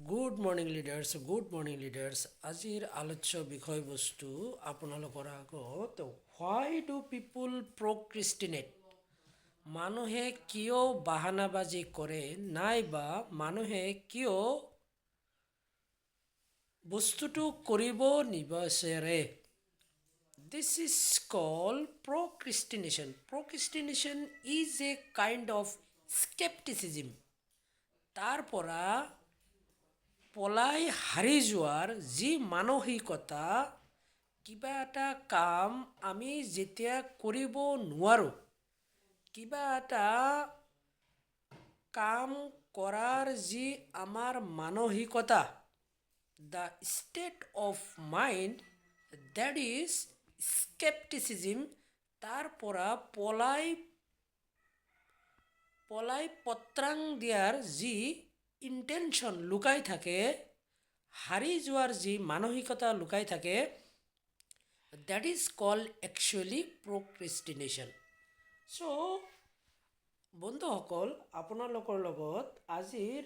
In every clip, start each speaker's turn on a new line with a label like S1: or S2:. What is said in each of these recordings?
S1: Good morning leaders আজিৰ আলোচ্য বিষয়বস্তু আপোনালোকৰ আগত হোৱাই ডু পিপুল প্ৰক্ৰিষ্টিনেট মানুহে কিয় বাহানাবাজি কৰে নাইবা মানুহে কিয় বস্তুটো কৰিব নিবিচাৰে। This is called procrastination is a kind of scepticism. তাৰ পৰা পলাই হাৰি যোৱাৰ যি মানসিকতা, কিবা এটা কাম আমি যেতিয়া কৰিব নোৱাৰোঁ, কিবা এটা কাম কৰাৰ যি আমাৰ মানসিকতা, the state of mind, that is scepticism. তাৰ পৰা পলাই পত্ৰাং দিয়াৰ যি ইণ্টেনশ্যন লুকাই থাকে, হাৰি যোৱাৰ যি মানসিকতা লুকাই থাকে, that is called actually procrastination. So' বন্ধুসকল, আপোনালোকৰ লগত আজিৰ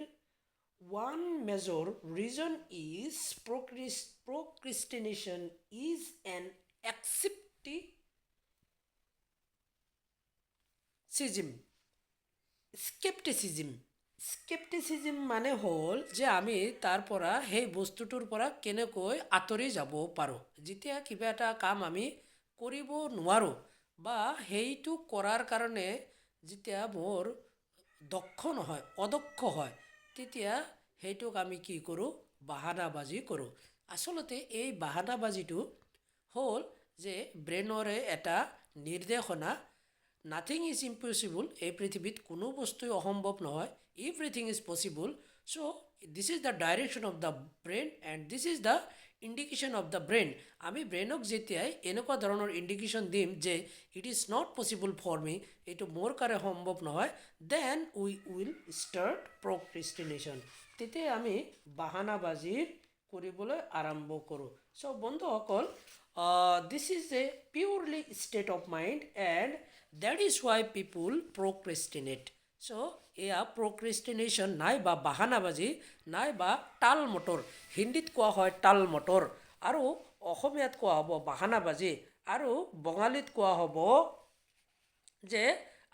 S1: one major reason is procrastination is an scepticism মানে হ'ল যে আমি তাৰ পৰা সেই বস্তুটোৰ পৰা কেনেকৈ আঁতৰি যাব পাৰোঁ। যেতিয়া কিবা এটা কাম আমি কৰিব নোৱাৰোঁ বা সেইটো কৰাৰ কাৰণে যেতিয়া মোৰ অদক্ষ হয়, তেতিয়া সেইটোক আমি কি কৰোঁ? বাহানাবাজি কৰোঁ। আচলতে এই বাহানাবাজিটো হ'ল যে ব্ৰেইনৰে এটা নিৰ্দেশনা। Nothing is impossible. এই পৃথিৱীত কোনো বস্তুৱে অসম্ভৱ নহয়। Everything is possible. So' this is the direction of the brain and this is the indication of the brain. আমি ব্ৰেইনক যেতিয়াই এনেকুৱা ধৰণৰ ইণ্ডিকেশ্যন দিম যে it is not possible for me, এইটো মোৰ কাৰণে সম্ভৱ নহয়, then we will start procrastination. তেতিয়া আমি বাহানাবাজি কৰিবলৈ আৰম্ভ কৰোঁ। চ' বন্ধুসকল, this is a purely state of mind and that is হোৱাই পিপুল প্ৰক্ৰিষ্টিনেট। চ' এয়া প্ৰক্ৰিষ্টিনেশ্যন নাইবা বাহানাবাজি নাইবা টাল মটৰ। হিন্দীত কোৱা হয় টাল মটৰ, আৰু অসমীয়াত কোৱা হ'ব বাহানাবাজি, আৰু বঙালীত কোৱা হ'ব যে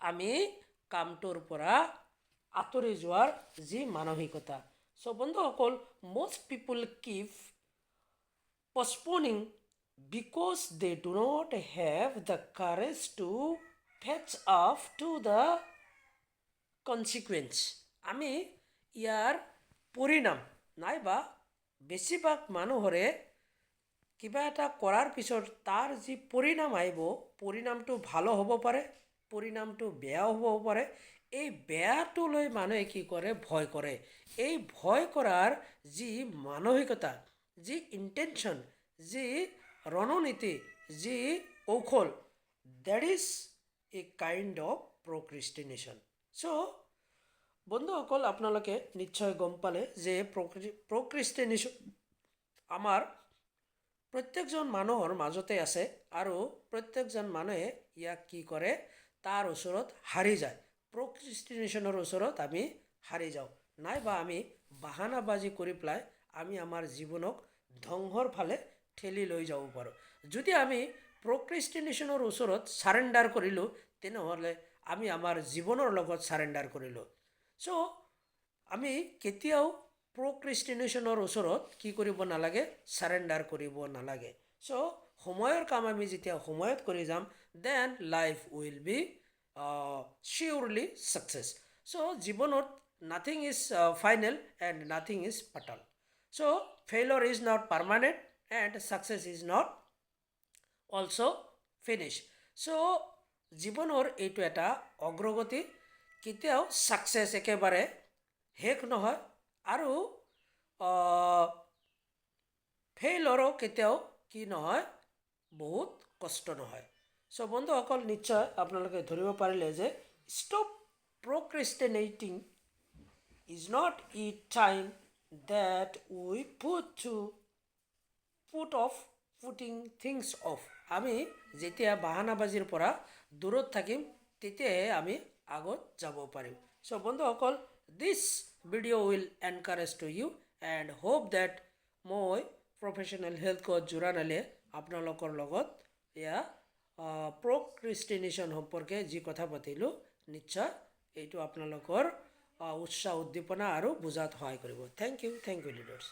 S1: আমি কামটোৰ পৰা আঁতৰি যোৱাৰ যি মানসিকতা। চ' বন্ধুসকল, most people keep postponing because they do not have the courage to face up to the consequence. আমি ইয়াৰ পৰিণাম নাইবা বেছিভাগ মানুহৰে কিবা এটা কৰাৰ পিছত তাৰ যি পৰিণাম আহিব, পৰিণামটো ভালো হ'ব পাৰে, পৰিণামটো বেয়াও হ'ব পাৰে। এই বেয়াটোলৈ মানুহে কি কৰে? ভয় কৰে। এই ভয় কৰাৰ যি মানসিকতা, যি ইণ্টেনশ্যন, যি ৰণনীতি, যি কৌশল, that is a kind of procrastination. So' বন্ধুসকল, আপোনালোকে নিশ্চয় গম পালে যে প্ৰক্ৰিষ্টিনেশ্যন আমাৰ প্ৰত্যেকজন মানুহৰ মাজতে আছে, আৰু প্ৰত্যেকজন মানুহে ইয়াক কি কৰে? তাৰ ওচৰত হাৰি যায়। প্ৰক্ৰিষ্টিনেশ্যনৰ ওচৰত আমি হাৰি যাওঁ, নাইবা আমি বাহানাবাজি কৰি পেলাই আমি আমাৰ জীৱনক ধ্বংসৰ ফালে ঠেলি লৈ যাব পাৰোঁ। যদি আমি প্ৰক্ৰিষ্টিনেশ্যনৰ ওচৰত ছাৰেণ্ডাৰ কৰিলোঁ, তেনেহ'লে আমি আমাৰ জীৱনৰ লগত ছাৰেণ্ডাৰ কৰিলোঁ। চ' আমি কেতিয়াও প্ৰক্ৰিষ্টিনেশ্যনৰ ওচৰত কি কৰিব নালাগে? ছাৰেণ্ডাৰ কৰিব নালাগে। চ' সময়ৰ কাম আমি যেতিয়া সময়ত কৰি যাম, then life will be seriously success. So' জীৱনত nothing is final and nothing is fatal. So' failure is not permanent and success is not also' finish. So' জীৱনৰ এইটো এটা অগ্ৰগতি। কেতিয়াও ছাকচেছ একেবাৰে শেষ নহয়, আৰু ফেইলৰো কেতিয়াও কি নহয়? বহুত কষ্ট নহয়। চ' বন্ধুসকল, নিশ্চয় আপোনালোকে ধৰিব পাৰিলে যে stop প্ৰক্ৰিষ্টিনেটিং is not a time that we putting things off. আমি যেতিয়া বাহানাবাজিৰ পৰা দূৰত থাকিম, তেতিয়াহে আমি আগত যাব পাৰিম। চ' বন্ধুসকল, this video will encourage to you and hope that মই প্ৰফেশ্যনেল হেল্থ কোচ জোৰানালে আপোনালোকৰ লগত এয়া প্ৰক্ৰিষ্টিনেশ্যন সম্পৰ্কে যি কথা পাতিলোঁ নিশ্চয় এইটো আপোনালোকৰ উৎসাহ উদ্দীপনা আৰু বুজাত সহায় কৰিব। Thank you leaders.